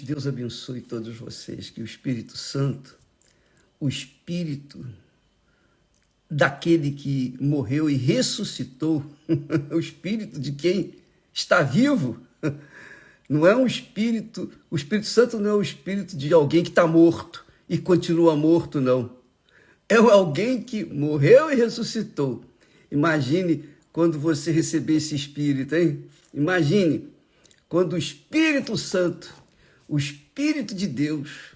Deus abençoe todos vocês, que o Espírito Santo, o Espírito daquele que morreu e ressuscitou, o Espírito de quem está vivo, não é um Espírito, o Espírito Santo não é o Espírito de alguém que está morto e continua morto, não. É alguém que morreu e ressuscitou. Imagine quando você receber esse Espírito, hein? Imagine quando o Espírito Santo, o Espírito de Deus,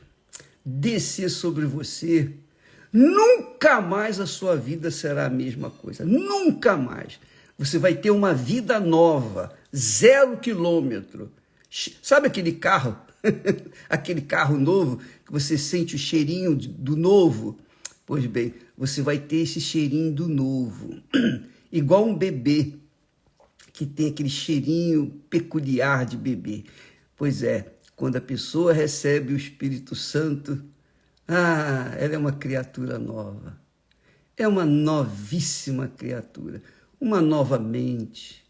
descer sobre você, nunca mais a sua vida será a mesma coisa. Nunca mais. Você vai ter uma vida nova, 0 quilômetro. Sabe aquele carro? Aquele carro novo que você sente o cheirinho do novo? Pois bem, você vai ter esse cheirinho do novo. Igual um bebê que tem aquele cheirinho peculiar de bebê. Pois é, quando a pessoa recebe o Espírito Santo, ela é uma criatura nova. É uma novíssima criatura. Uma nova mente,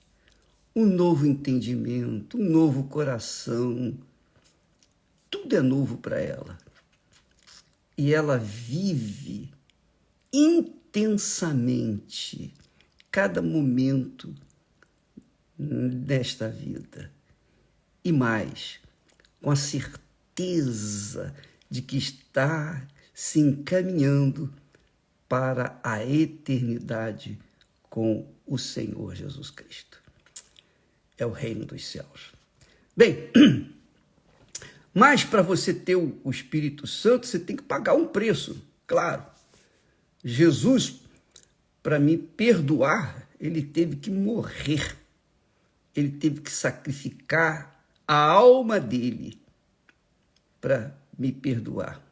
um novo entendimento, um novo coração. Tudo é novo para ela. E ela vive intensamente cada momento desta vida. E mais, com a certeza de que está se encaminhando para a eternidade com o Senhor Jesus Cristo. É o reino dos céus. Bem, mas para você ter o Espírito Santo, você tem que pagar um preço, claro. Jesus, para me perdoar, ele teve que morrer. Ele teve que sacrificar a alma dele para me perdoar,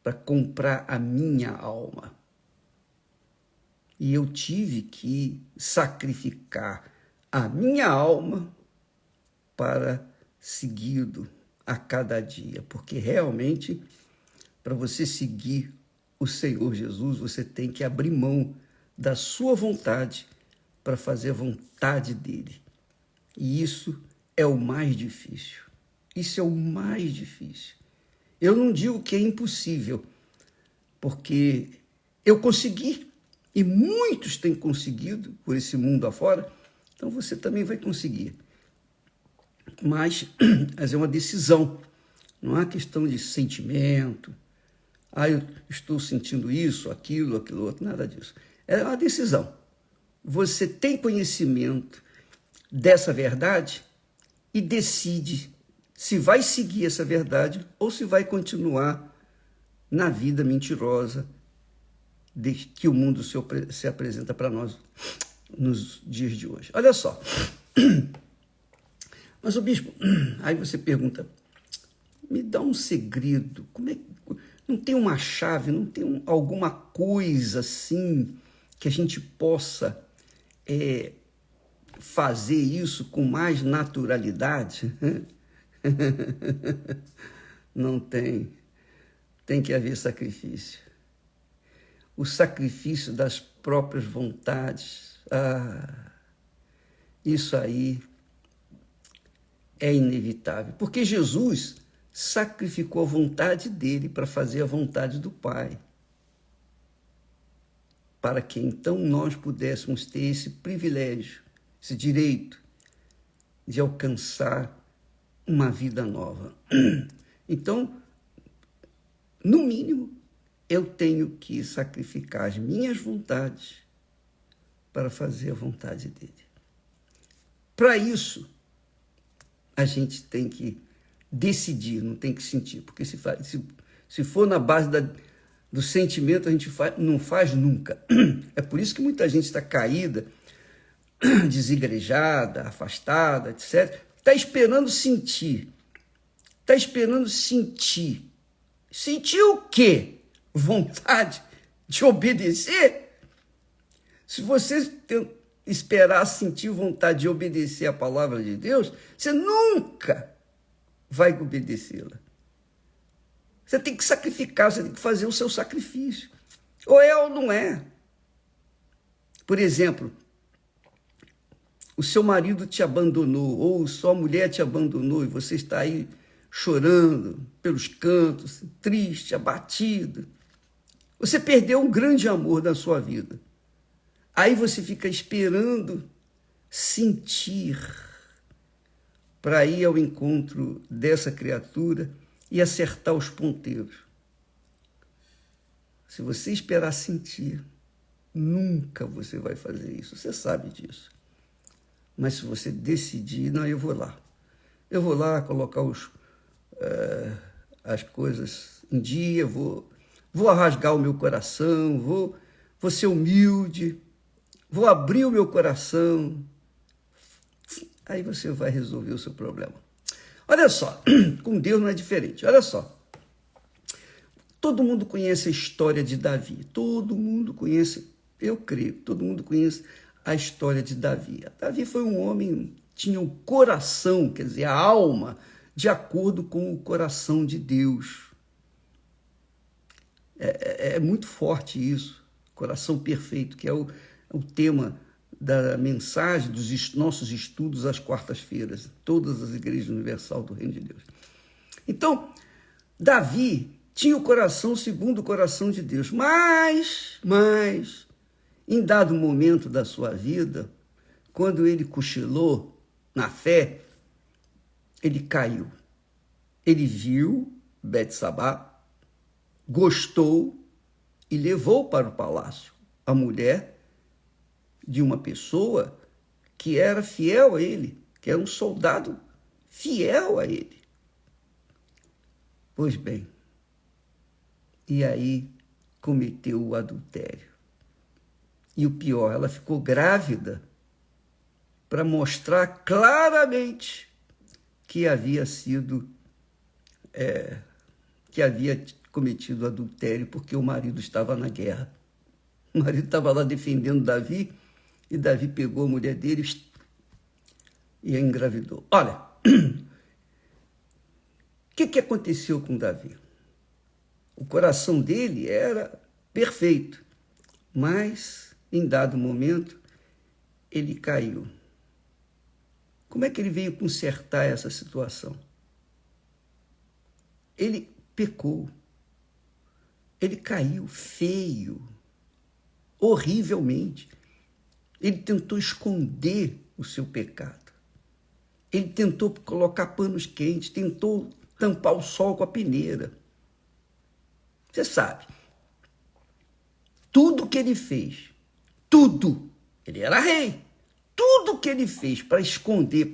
para comprar a minha alma. E eu tive que sacrificar a minha alma para segui-lo a cada dia, porque realmente, para você seguir o Senhor Jesus, você tem que abrir mão da sua vontade para fazer a vontade dele. E isso é o mais difícil. Isso é o mais difícil. Eu não digo que é impossível, porque eu consegui, e muitos têm conseguido por esse mundo afora, então você também vai conseguir. Mas é uma decisão, não é uma questão de sentimento. Eu estou sentindo isso, aquilo outro, nada disso. É uma decisão. Você tem conhecimento dessa verdade e decide se vai seguir essa verdade ou se vai continuar na vida mentirosa de que o mundo se apresenta para nós nos dias de hoje. Olha só. Mas, o bispo, aí você pergunta, me dá um segredo, não tem uma chave, não tem alguma coisa assim que a gente possa fazer isso com mais naturalidade? Não tem. Tem que haver sacrifício. O sacrifício das próprias vontades. Isso aí é inevitável. Porque Jesus sacrificou a vontade dele para fazer a vontade do Pai. Para que então nós pudéssemos ter esse privilégio, esse direito de alcançar uma vida nova. Então, no mínimo, eu tenho que sacrificar as minhas vontades para fazer a vontade dele. Para isso, a gente tem que decidir, não tem que sentir, porque se for na base do sentimento, a gente não faz nunca. É por isso que muita gente está caída, desigrejada, afastada, etc. Está esperando sentir. Está esperando sentir. Sentir o quê? Vontade de obedecer? Se você esperar sentir vontade de obedecer a palavra de Deus, você nunca vai obedecê-la. Você tem que sacrificar, você tem que fazer o seu sacrifício. Ou é ou não é. Por exemplo, o seu marido te abandonou, ou sua mulher te abandonou, e você está aí chorando pelos cantos, triste, abatido. Você perdeu um grande amor da sua vida. Aí você fica esperando sentir para ir ao encontro dessa criatura e acertar os ponteiros. Se você esperar sentir, nunca você vai fazer isso, você sabe disso. Mas se você decidir, não, eu vou lá colocar as coisas em dia, vou rasgar o meu coração, vou ser humilde, vou abrir o meu coração. Aí você vai resolver o seu problema. Olha só, com Deus não é diferente. Olha só, todo mundo conhece a história de Davi. Todo mundo conhece, eu creio, todo mundo conhece a história de Davi. Davi foi um homem, tinha um coração, quer dizer, a alma, de acordo com o coração de Deus. É muito forte isso, coração perfeito, que é o tema da mensagem dos nossos estudos às quartas-feiras, todas as igrejas universal do Reino de Deus. Então, Davi tinha o coração segundo o coração de Deus, mas, em dado momento da sua vida, quando ele cochilou na fé, ele caiu. Ele viu Betsabá, gostou e levou para o palácio a mulher de uma pessoa que era fiel a ele, que era um soldado fiel a ele. Pois bem, e aí cometeu o adultério. E o pior, ela ficou grávida para mostrar claramente que havia cometido adultério, porque o marido estava na guerra. O marido estava lá defendendo Davi, e Davi pegou a mulher dele e a engravidou. Olha, o que aconteceu com Davi? O coração dele era perfeito, mas, em dado momento, ele caiu. Como é que ele veio consertar essa situação? Ele pecou. Ele caiu feio, horrivelmente. Ele tentou esconder o seu pecado. Ele tentou colocar panos quentes, tentou tampar o sol com a peneira. Você sabe, tudo que ele fez, tudo, ele era rei, tudo que ele fez para esconder,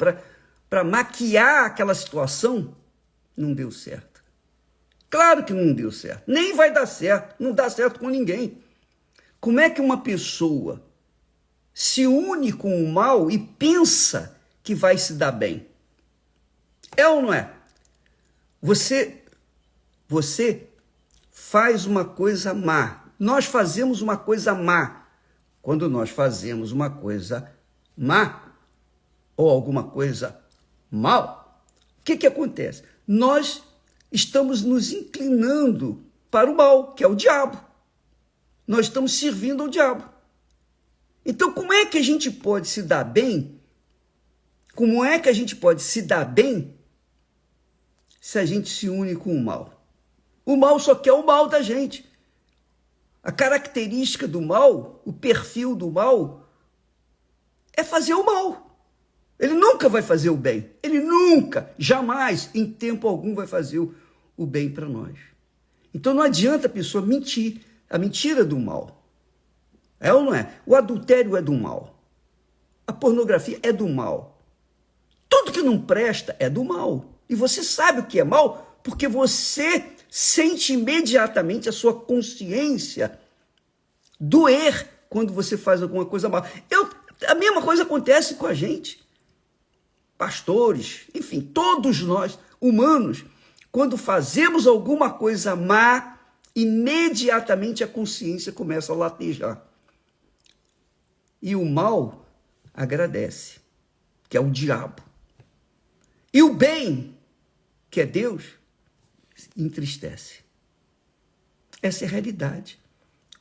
para maquiar aquela situação, não deu certo. Claro que não deu certo, nem vai dar certo, não dá certo com ninguém. Como é que uma pessoa se une com o mal e pensa que vai se dar bem? É ou não é? Você faz uma coisa má. Nós fazemos uma coisa má. Quando nós fazemos uma coisa má ou alguma coisa mal, o que acontece? Nós estamos nos inclinando para o mal, que é o diabo. Nós estamos servindo ao diabo. Então, como é que a gente pode se dar bem? Como é que a gente pode se dar bem se a gente se une com o mal? O mal só quer o mal da gente. A característica do mal, o perfil do mal, é fazer o mal. Ele nunca vai fazer o bem. Ele nunca, jamais, em tempo algum, vai fazer o bem para nós. Então não adianta a pessoa mentir. A mentira é do mal. É ou não é? O adultério é do mal. A pornografia é do mal. Tudo que não presta é do mal. E você sabe o que é mal porque você sente imediatamente a sua consciência doer quando você faz alguma coisa mal. A mesma coisa acontece com a gente. Pastores, enfim, todos nós, humanos, quando fazemos alguma coisa má, imediatamente a consciência começa a latejar. E o mal agradece, que é o diabo. E o bem, que é Deus, entristece. Essa é a realidade.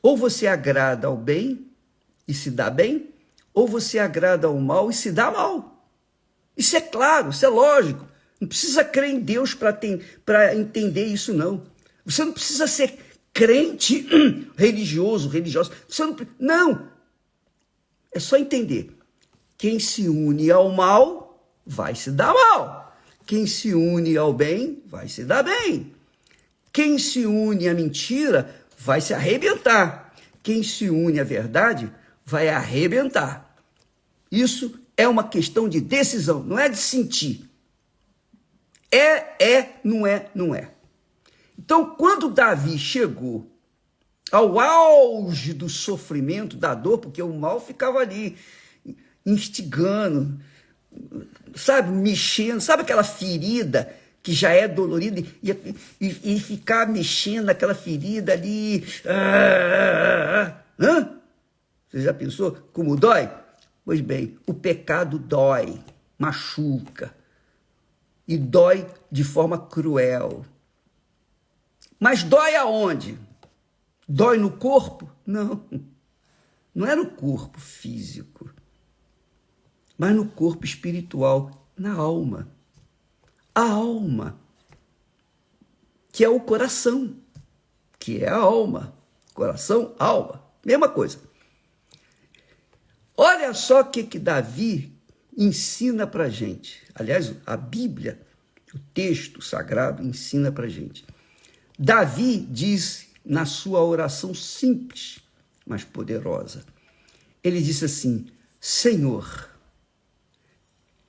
Ou você agrada ao bem e se dá bem, ou você agrada ao mal e se dá mal. Isso é claro, isso é lógico. Não precisa crer em Deus para entender isso, não. Você não precisa ser crente religiosa. Você não. É só entender. Quem se une ao mal vai se dar mal. Quem se une ao bem vai se dar bem. Quem se une à mentira vai se arrebentar. Quem se une à verdade vai arrebentar. Isso é uma questão de decisão, não é de sentir. Não é, não é. Então, quando Davi chegou ao auge do sofrimento, da dor, porque o mal ficava ali instigando, sabe, mexendo, sabe aquela ferida que já é dolorida e ficar mexendo naquela ferida ali. Você já pensou como dói? Pois bem, o pecado dói, machuca e dói de forma cruel. Mas dói aonde? Dói no corpo? Não, não é no corpo físico, mas no corpo espiritual, na alma. A alma, que é o coração, que é a alma. Coração, alma, mesma coisa. Olha só o que Davi ensina para a gente. Aliás, a Bíblia, o texto sagrado, ensina para a gente. Davi diz na sua oração simples, mas poderosa. Ele disse assim: Senhor,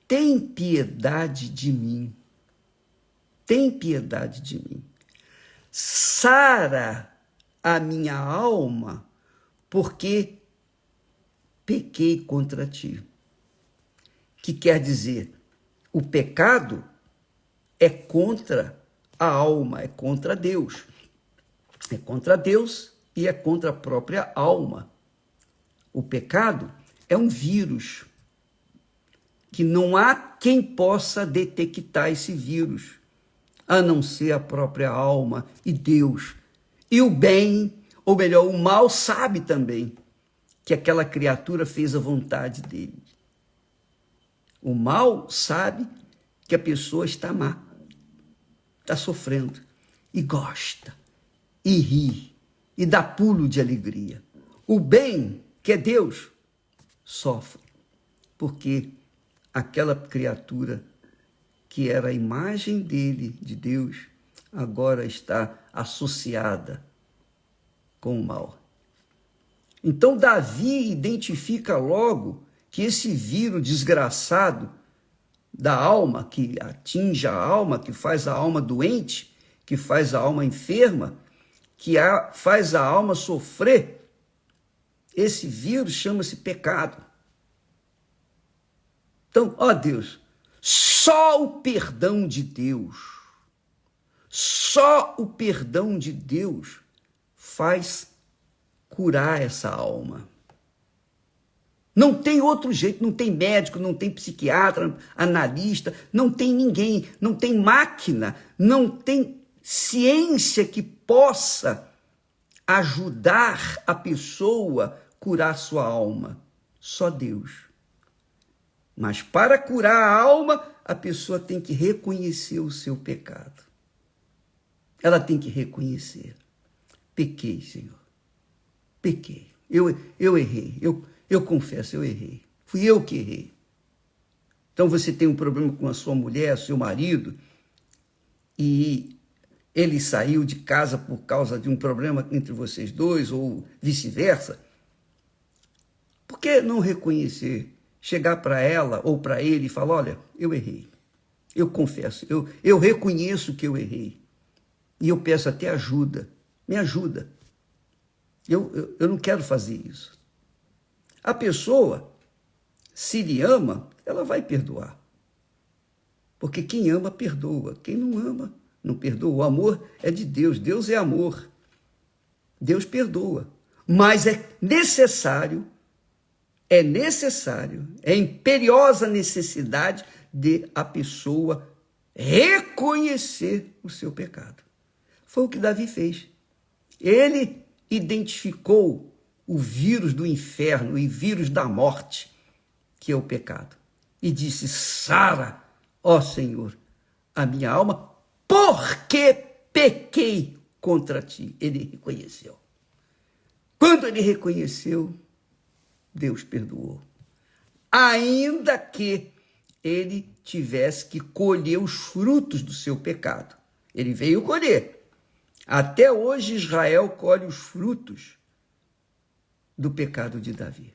tem piedade de mim. Tem piedade de mim. Sara a minha alma, porque pequei contra ti. Que quer dizer, o pecado é contra a alma, é contra Deus. É contra Deus e é contra a própria alma. O pecado é um vírus que não há quem possa detectar esse vírus, a não ser a própria alma e Deus. E o bem, ou melhor, o mal sabe também que aquela criatura fez a vontade dele. O mal sabe que a pessoa está má, está sofrendo, e gosta, e ri, e dá pulo de alegria. O bem, que é Deus, sofre, porque aquela criatura que era a imagem dele, de Deus, agora está associada com o mal. Então Davi identifica logo que esse vírus desgraçado da alma, que atinge a alma, que faz a alma doente, que faz a alma enferma, faz a alma sofrer, esse vírus chama-se pecado. Então, ó Deus, só o perdão de Deus, só o perdão de Deus faz curar essa alma. Não tem outro jeito, não tem médico, não tem psiquiatra, analista, não tem ninguém, não tem máquina, não tem ciência que possa ajudar a pessoa a curar sua alma. Só Deus. Mas para curar a alma, a pessoa tem que reconhecer o seu pecado. Ela tem que reconhecer. Pequei, Senhor. Pequei. Eu errei. Eu confesso, eu errei. Fui eu que errei. Então você tem um problema com a sua mulher, seu marido, e ele saiu de casa por causa de um problema entre vocês dois, ou vice-versa. Por que não reconhecer? Chegar para ela ou para ele e falar: olha, eu errei. Eu confesso, eu reconheço que eu errei. E eu peço até ajuda. Me ajuda. Eu não quero fazer isso. A pessoa, se lhe ama, ela vai perdoar. Porque quem ama, perdoa. Quem não ama, não perdoa. O amor é de Deus. Deus é amor. Deus perdoa. Mas é necessário, é imperiosa necessidade de a pessoa reconhecer o seu pecado. Foi o que Davi fez. Ele identificou o vírus do inferno e vírus da morte, que é o pecado. E disse: Sara, ó Senhor, a minha alma, porque pequei contra ti. Ele reconheceu. Quando ele reconheceu, Deus perdoou. Ainda que ele tivesse que colher os frutos do seu pecado. Ele veio colher. Até hoje Israel colhe os frutos do pecado de Davi.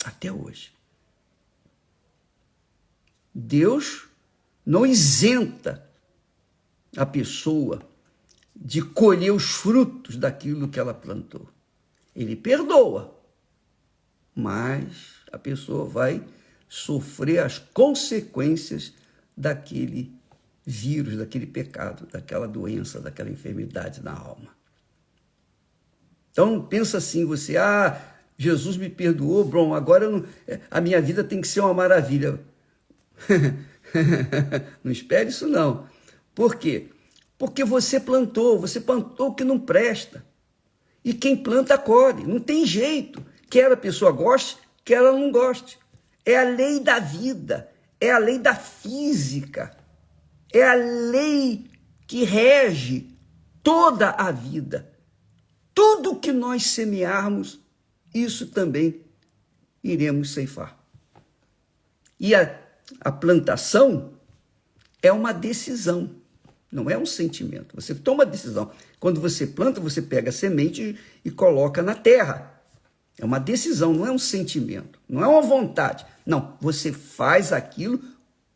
Até hoje. Deus não isenta a pessoa de colher os frutos daquilo que ela plantou. Ele perdoa, mas a pessoa vai sofrer as consequências daquele vírus, daquele pecado, daquela doença, daquela enfermidade na alma. Então, pensa assim, você, Jesus me perdoou, bom, agora a minha vida tem que ser uma maravilha. Não espere isso não. Por quê? Porque você plantou o que não presta. E quem planta, colhe, não tem jeito. Quer a pessoa goste, quer ela não goste. É a lei da vida, é a lei da física, é a lei que rege toda a vida. Tudo que nós semearmos, isso também iremos ceifar. E a plantação é uma decisão, não é um sentimento. Você toma a decisão. Quando você planta, você pega a semente e coloca na terra. É uma decisão, não é um sentimento, não é uma vontade. Não, você faz aquilo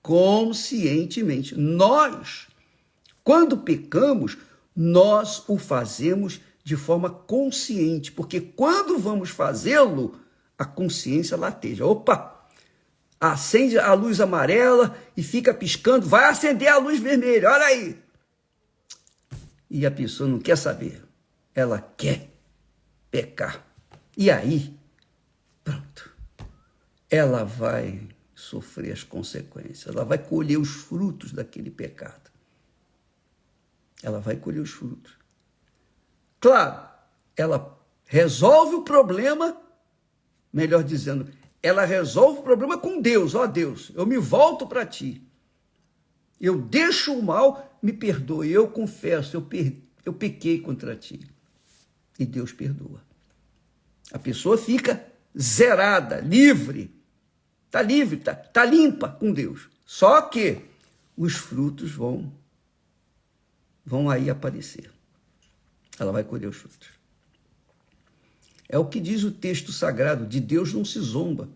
conscientemente. Nós, quando pecamos, nós o fazemos de forma consciente, porque quando vamos fazê-lo, a consciência lateja. Opa! Acende a luz amarela e fica piscando, vai acender a luz vermelha, olha aí. E a pessoa não quer saber, ela quer pecar. E aí, pronto, ela vai sofrer as consequências, ela vai colher os frutos daquele pecado. Ela vai colher os frutos. Claro, ela resolve o problema, melhor dizendo, ela resolve o problema com Deus. Ó Deus, eu me volto para ti. Eu deixo o mal, me perdoe. Eu confesso, eu pequei contra ti. E Deus perdoa. A pessoa fica zerada, livre. Está livre, tá limpa com Deus. Só que os frutos vão aí aparecer. Ela vai colher os frutos. É o que diz o texto sagrado, de Deus não se zomba.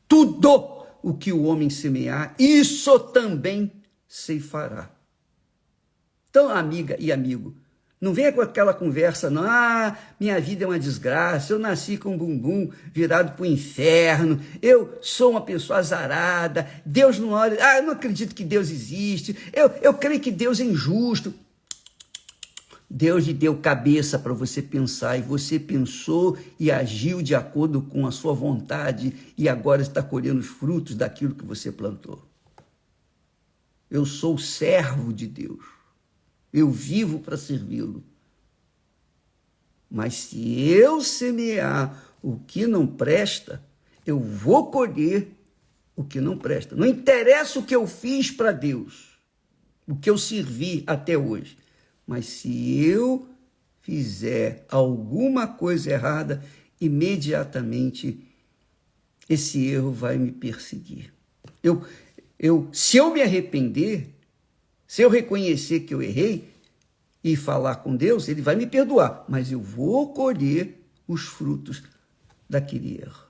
Tudo o que o homem semear, isso também ceifará. Então, amiga e amigo, não venha com aquela conversa, não, minha vida é uma desgraça, eu nasci com um bumbum virado para o inferno, eu sou uma pessoa azarada, Deus não olha, eu não acredito que Deus existe, eu creio que Deus é injusto. Deus lhe deu cabeça para você pensar, e você pensou e agiu de acordo com a sua vontade, e agora está colhendo os frutos daquilo que você plantou. Eu sou servo de Deus, eu vivo para servi-lo. Mas se eu semear o que não presta, eu vou colher o que não presta. Não interessa o que eu fiz para Deus, o que eu servi até hoje. Mas se eu fizer alguma coisa errada, imediatamente esse erro vai me perseguir. Se eu me arrepender, se eu reconhecer que eu errei e falar com Deus, ele vai me perdoar, mas eu vou colher os frutos daquele erro.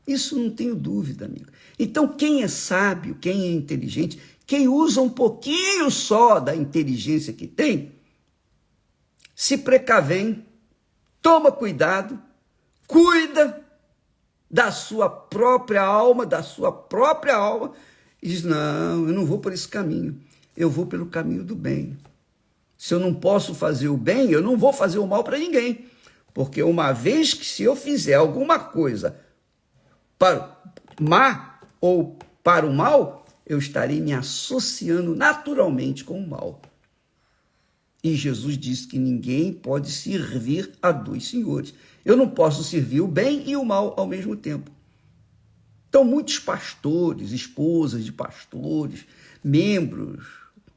Isso não tenho dúvida, amigo. Então, quem é sábio, quem é inteligente, quem usa um pouquinho só da inteligência que tem, se precavém, toma cuidado, cuida da sua própria alma, e diz, não, eu não vou por esse caminho, eu vou pelo caminho do bem. Se eu não posso fazer o bem, eu não vou fazer o mal para ninguém, porque uma vez que se eu fizer alguma coisa para má ou para o mal, eu estarei me associando naturalmente com o mal. E Jesus disse que ninguém pode servir a dois senhores. Eu não posso servir o bem e o mal ao mesmo tempo. Então, muitos pastores, esposas de pastores, membros,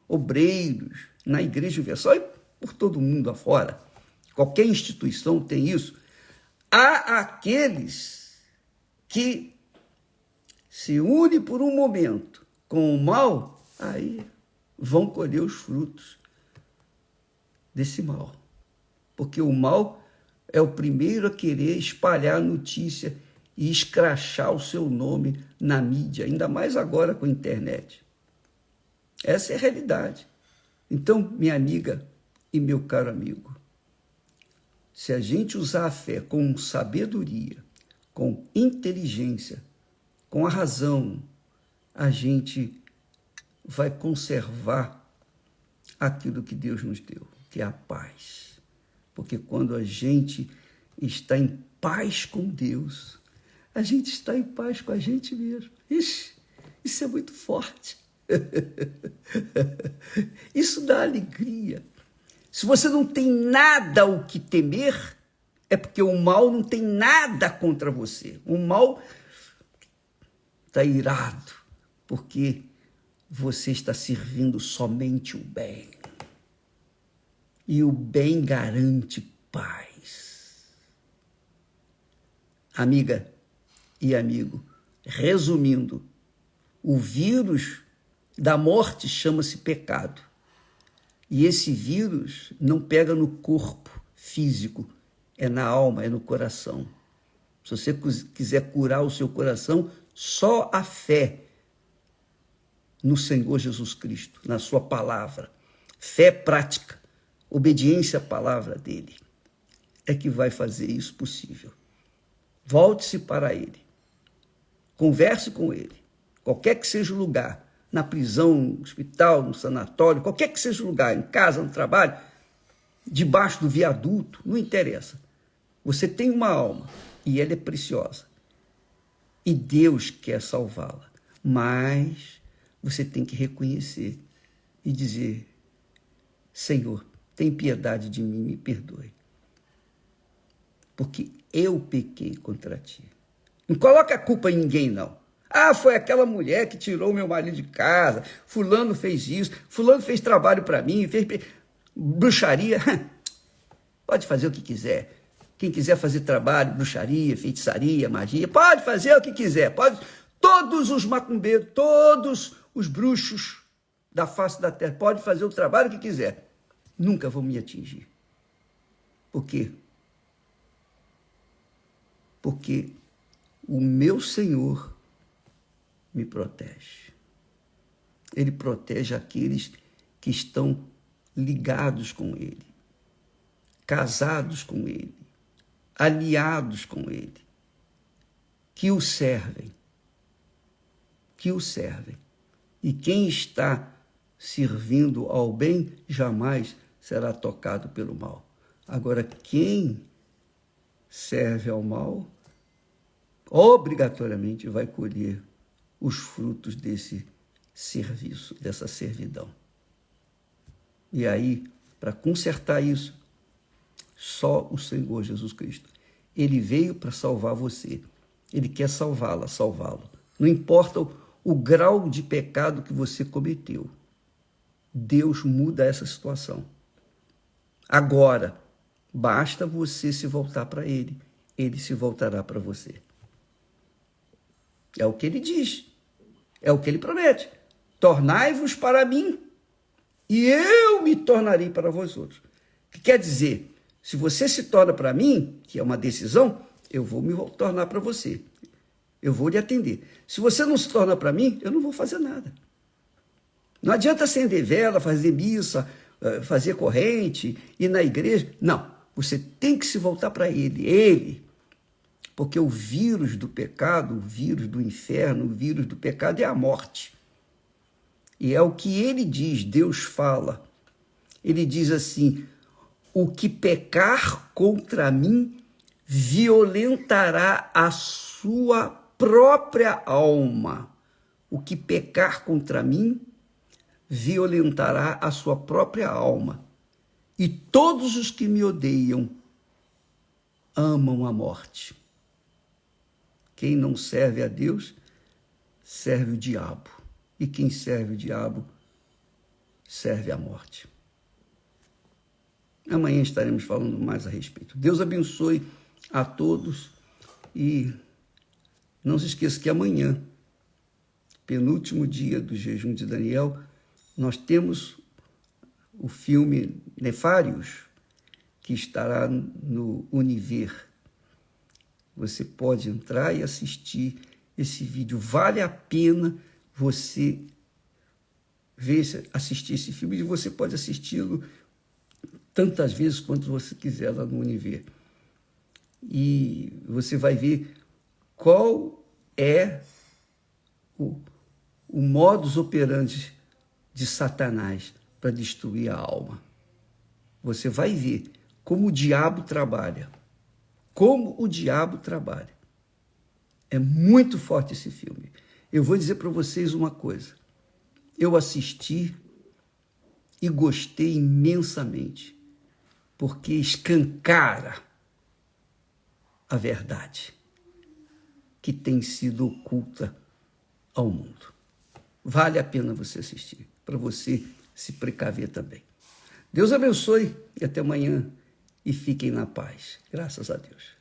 obreiros, na Igreja Universal e por todo mundo afora. Qualquer instituição tem isso. Há aqueles que se unem por um momento com o mal, aí vão colher os frutos desse mal. Porque o mal é o primeiro a querer espalhar a notícia e escrachar o seu nome na mídia, ainda mais agora com a internet. Essa é a realidade. Então, minha amiga e meu caro amigo, se a gente usar a fé com sabedoria, com inteligência, com a razão, a gente vai conservar aquilo que Deus nos deu, que é a paz. Porque quando a gente está em paz com Deus, a gente está em paz com a gente mesmo. Ixi, isso é muito forte. Isso dá alegria. Se você não tem nada o que temer, é porque o mal não tem nada contra você. O mal está irado, porque você está servindo somente o bem. E o bem garante paz. Amiga e amigo, resumindo, o vírus da morte chama-se pecado. E esse vírus não pega no corpo físico, é na alma, é no coração. Se você quiser curar o seu coração, só a fé no Senhor Jesus Cristo, na sua palavra, fé prática, obediência à palavra dele, é que vai fazer isso possível. Volte-se para ele, converse com ele, qualquer que seja o lugar, na prisão, no hospital, no sanatório, qualquer que seja o lugar, em casa, no trabalho, debaixo do viaduto, não interessa. Você tem uma alma e ela é preciosa. E Deus quer salvá-la. Mas você tem que reconhecer e dizer: Senhor, tem piedade de mim, me perdoe. Porque eu pequei contra ti. Não coloca a culpa em ninguém, não. Ah, foi aquela mulher que tirou meu marido de casa, fulano fez isso, fulano fez trabalho para mim, fez bruxaria. Pode fazer o que quiser. Quem quiser fazer trabalho, bruxaria, feitiçaria, magia, pode fazer o que quiser. Pode. Todos os macumbeiros, todos os bruxos da face da terra, pode fazer o trabalho que quiser. Nunca vão me atingir. Por quê? Porque o meu Senhor me protege. Ele protege aqueles que estão ligados com Ele, casados com Ele, aliados com Ele, que o servem. E quem está servindo ao bem jamais será tocado pelo mal. Agora, quem serve ao mal, obrigatoriamente vai colher os frutos desse serviço, dessa servidão. E aí, para consertar isso, só o Senhor Jesus Cristo. Ele veio para salvar você. Ele quer salvá-lo. Não importa o grau de pecado que você cometeu. Deus muda essa situação. Agora, basta você se voltar para Ele. Ele se voltará para você. É o que Ele diz. É o que Ele promete. Tornai-vos para mim e eu me tornarei para vós outros. O que quer dizer? Se você se torna para mim, que é uma decisão, eu vou me tornar para você. Eu vou lhe atender. Se você não se torna para mim, eu não vou fazer nada. Não adianta acender vela, fazer missa, fazer corrente, ir na igreja. Não, você tem que se voltar para Ele. Porque o vírus do pecado, o vírus do inferno, o vírus do pecado é a morte. E é o que Ele diz, Deus fala. Ele diz assim: o que pecar contra mim violentará a sua própria alma. O que pecar contra mim violentará a sua própria alma. E todos os que me odeiam amam a morte. Quem não serve a Deus, serve o diabo. E quem serve o diabo, serve à morte. Amanhã estaremos falando mais a respeito. Deus abençoe a todos e não se esqueça que amanhã, penúltimo dia do jejum de Daniel, nós temos o filme Nefários, que estará no Univer. Você pode entrar e assistir esse vídeo. Vale a pena você assistir esse filme, e você pode assisti-lo tantas vezes quanto você quiser lá no Univer. E você vai ver qual é o modus operandi de Satanás para destruir a alma. Você vai ver como o diabo trabalha. Como o diabo trabalha. É muito forte esse filme. Eu vou dizer para vocês uma coisa. Eu assisti e gostei imensamente, porque escancara a verdade que tem sido oculta ao mundo. Vale a pena você assistir, para você se precaver também. Deus abençoe e até amanhã. E fiquem na paz. Graças a Deus.